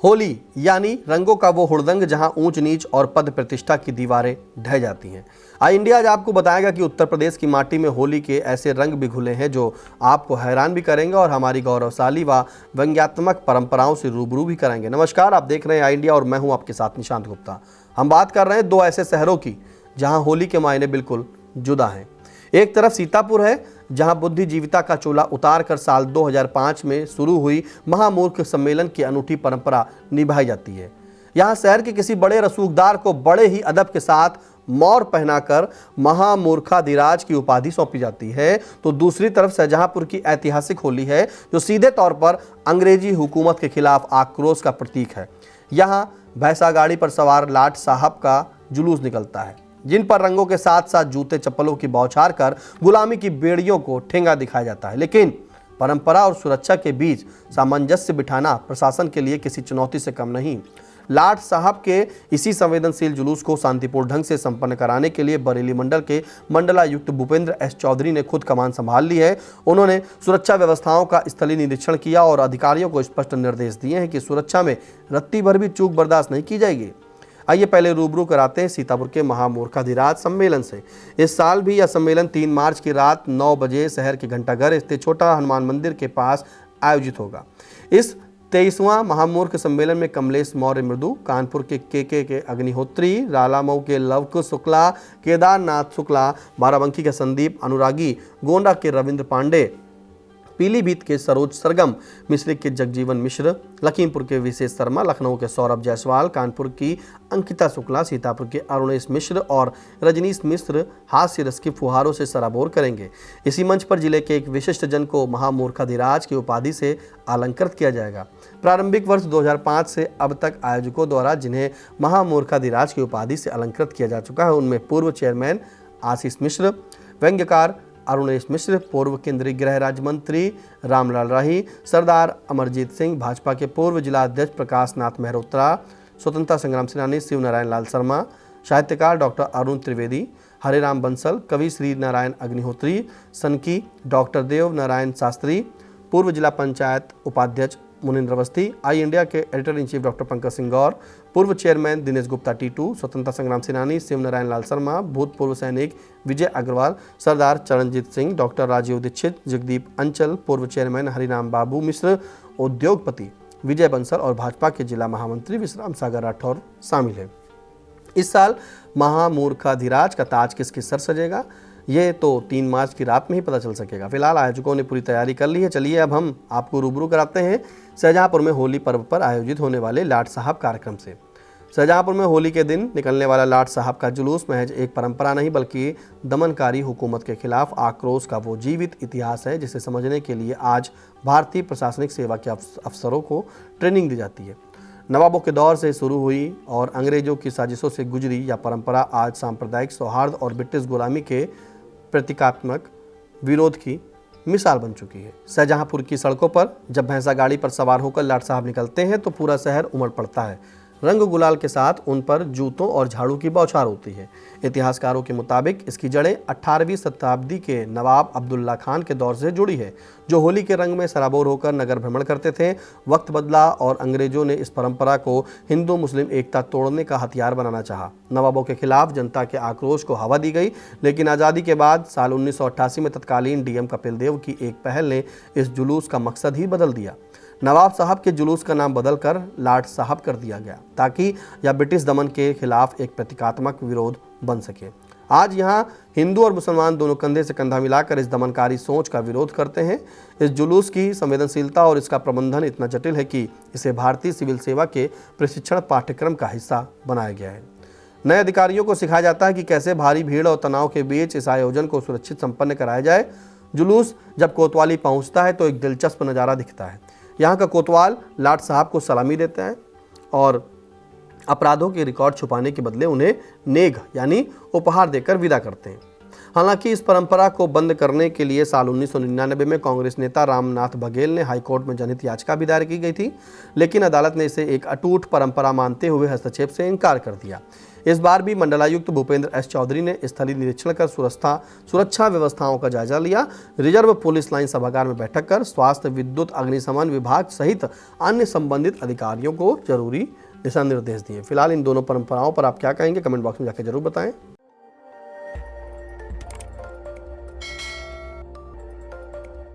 होली यानी रंगों का वो हुड़दंग जहां ऊंच नीच और पद प्रतिष्ठा की दीवारें ढह जाती हैं। आई इंडिया आज आपको बताएगा कि उत्तर प्रदेश की माटी में होली के ऐसे रंग भी घुले हैं जो आपको हैरान भी करेंगे और हमारी गौरवशाली व व्यंग्यात्मक परंपराओं से रूबरू भी कराएंगे। नमस्कार, आप देख रहे हैं आई इंडिया और मैं हूं आपके साथ निशांत गुप्ता। हम बात कर रहे हैं दो ऐसे शहरों की जहां होली के मायने बिल्कुल जुदा हैं। एक तरफ सीतापुर है जहां बुद्धिजीविता का चोला उतार कर साल 2005 में शुरू हुई महामूर्ख सम्मेलन की अनूठी परंपरा निभाई जाती है। यहां शहर के किसी बड़े रसूखदार को बड़े ही अदब के साथ मौर पहनाकर महामूर्खाधिराज की उपाधि सौंपी जाती है, तो दूसरी तरफ शाहजहांपुर की ऐतिहासिक होली है जो सीधे तौर पर अंग्रेजी हुकूमत के खिलाफ आक्रोश का प्रतीक है। यहाँ भैंसा गाड़ी पर सवार लाट साहब का जुलूस निकलता है जिन पर रंगों के साथ साथ जूते चप्पलों की बौछार कर गुलामी की बेड़ियों को ठेंगा दिखाया जाता है। लेकिन परंपरा और सुरक्षा के बीच सामंजस्य बिठाना प्रशासन के लिए किसी चुनौती से कम नहीं। लाट साहब के इसी संवेदनशील जुलूस को शांतिपूर्ण ढंग से संपन्न कराने के लिए बरेली मंडल के मंडलायुक्त भूपेंद्र एस चौधरी ने खुद कमान संभाल ली है। उन्होंने सुरक्षा व्यवस्थाओं का स्थलीय निरीक्षण किया और अधिकारियों को स्पष्ट निर्देश दिए हैं कि सुरक्षा में रत्ती भर भी चूक बर्दाश्त नहीं की जाएगी। आइए पहले रूबरू कराते हैं सीतापुर के महामूर्खाधिराज सम्मेलन से। इस साल भी यह सम्मेलन 3 मार्च की रात 9 बजे शहर के घंटाघर स्थित छोटा हनुमान मंदिर के पास आयोजित होगा। इस 23वां महामूर्ख सम्मेलन में कमलेश मौर्य मृदु, कानपुर के के अग्निहोत्री, रालामऊ के लवकुश शुक्ला, केदारनाथ शुक्ला, बाराबंकी के संदीप अनुरागी, गोंडा के रविंद्र पांडे, पीलीभीत के सरोज सरगम, मिश्रिक के जगजीवन मिश्र, लखीमपुर के विशेष शर्मा, लखनऊ के सौरभ जायसवाल, कानपुर की अंकिता शुक्ला, सीतापुर के अरुणेश मिश्र और रजनीश मिश्र हास्य रस की फुहारों से सराबोर करेंगे। इसी मंच पर जिले के एक विशिष्ट जन को महामूर्खाधिराज की उपाधि से अलंकृत किया जाएगा। प्रारंभिक वर्ष 2005 से अब तक आयोजकों द्वारा जिन्हें महामूर्खाधिराज की उपाधि से अलंकृत किया जा चुका है उनमें पूर्व चेयरमैन आशीष मिश्र, व्यंग्यकार अरुणेश मिश्र, पूर्व केंद्रीय गृह राज्य मंत्री रामलाल राही, सरदार अमरजीत सिंह, भाजपा के पूर्व जिला अध्यक्ष प्रकाश नाथ मेहरोत्रा, स्वतंत्रता संग्राम सेनानी शिव नारायण लाल शर्मा, साहित्यकार डॉक्टर अरुण त्रिवेदी, हरिराम बंसल, कवि श्री नारायण अग्निहोत्री, सनकी डॉक्टर देव नारायण शास्त्री, पूर्व जिला पंचायत उपाध्यक्ष मुनिंद्र अवस्थी, आई इंडिया के editor in chief doctor Pankaj Singh Gaur, पूर्व चेयरमैन दिनेश गुप्ता टीटू, स्वतंत्रता संग्राम सेनानी शिव नारायण लाल शर्मा, भूतपूर्व सैनिक विजय अग्रवाल, सरदार चरणजीत सिंह, डॉक्टर राजीव दीक्षित, जगदीप अंचल, पूर्व चेयरमैन हरिनाम बाबू मिश्र, उद्योगपति विजय बंसल और भाजपा के जिला महामंत्री विश्राम सागर राठौर शामिल है। इस साल महामूर्खाधिराज का ताज किसके सर सजेगा ये तो 3 मार्च की रात में ही पता चल सकेगा। फिलहाल आयोजकों ने पूरी तैयारी कर ली है। चलिए अब हम आपको रूबरू कराते हैं शाहजहांपुर में होली पर्व पर आयोजित होने वाले लाट साहब कार्यक्रम से। शाहजहांपुर में होली के दिन निकलने वाला लाट साहब का जुलूस महज एक परंपरा नहीं बल्कि दमनकारी हुकूमत के खिलाफ आक्रोश का वो जीवित इतिहास है जिसे समझने के लिए आज भारतीय प्रशासनिक सेवा के अफसरों को ट्रेनिंग दी जाती है। नवाबों के दौर से शुरू हुई और अंग्रेजों की साजिशों से गुजरी यह परंपरा आज सांप्रदायिक सौहार्द और ब्रिटिश गुलामी के प्रतीकात्मक विरोध की मिसाल बन चुकी है। शाहजहांपुर की सड़कों पर जब भैंसा गाड़ी पर सवार होकर लाट साहब निकलते हैं तो पूरा शहर उमड़ पड़ता है। रंग गुलाल के साथ उन पर जूतों और झाड़ू की बौछार होती है। इतिहासकारों के मुताबिक इसकी जड़ें 18वीं शताब्दी के नवाब अब्दुल्ला खान के दौर से जुड़ी है जो होली के रंग में सराबोर होकर नगर भ्रमण करते थे। वक्त बदला और अंग्रेजों ने इस परंपरा को हिंदू मुस्लिम एकता तोड़ने का हथियार बनाना चाहा। नवाबों के खिलाफ जनता के आक्रोश को हवा दी गई, लेकिन आज़ादी के बाद साल 1988 में तत्कालीन डीएम कपिल देव की एक पहल ने इस जुलूस का मकसद ही बदल दिया। नवाब साहब के जुलूस का नाम बदलकर लाट साहब कर दिया गया ताकि यह ब्रिटिश दमन के खिलाफ एक प्रतीकात्मक विरोध बन सके। आज यहाँ हिंदू और मुसलमान दोनों कंधे से कंधा मिलाकर इस दमनकारी सोच का विरोध करते हैं। इस जुलूस की संवेदनशीलता और इसका प्रबंधन इतना जटिल है कि इसे भारतीय सिविल सेवा के प्रशिक्षण पाठ्यक्रम का हिस्सा बनाया गया है। नए अधिकारियों को सिखाया जाता है कि कैसे भारी भीड़ और तनाव के बीच इस आयोजन को सुरक्षित संपन्न कराया जाए। जुलूस जब कोतवाली पहुँचता है तो एक दिलचस्प नज़ारा दिखता है। यहाँ का कोतवाल लाट साहब को सलामी देता है और अपराधों के रिकॉर्ड छुपाने के बदले उन्हें नेघ यानी उपहार देकर विदा करते हैं। हालांकि इस परंपरा को बंद करने के लिए साल 1999 में कांग्रेस नेता रामनाथ बघेल ने हाईकोर्ट में जनहित याचिका भी दायर की गई थी, लेकिन अदालत ने इसे एक अटूट परंपरा मानते हुए हस्तक्षेप से इनकार कर दिया। इस बार भी मंडलायुक्त भूपेंद्र एस चौधरी ने स्थलीय निरीक्षण कर सुरक्षा व्यवस्थाओं का जायजा लिया। रिजर्व पुलिस लाइन सभागार में बैठक कर स्वास्थ्य, विद्युत, अग्निशमन विभाग सहित अन्य संबंधित अधिकारियों को जरूरी दिशा निर्देश दिए। फिलहाल इन दोनों परंपराओं पर आप क्या कहेंगे, कमेंट बॉक्स में जाकर जरूर बताएं।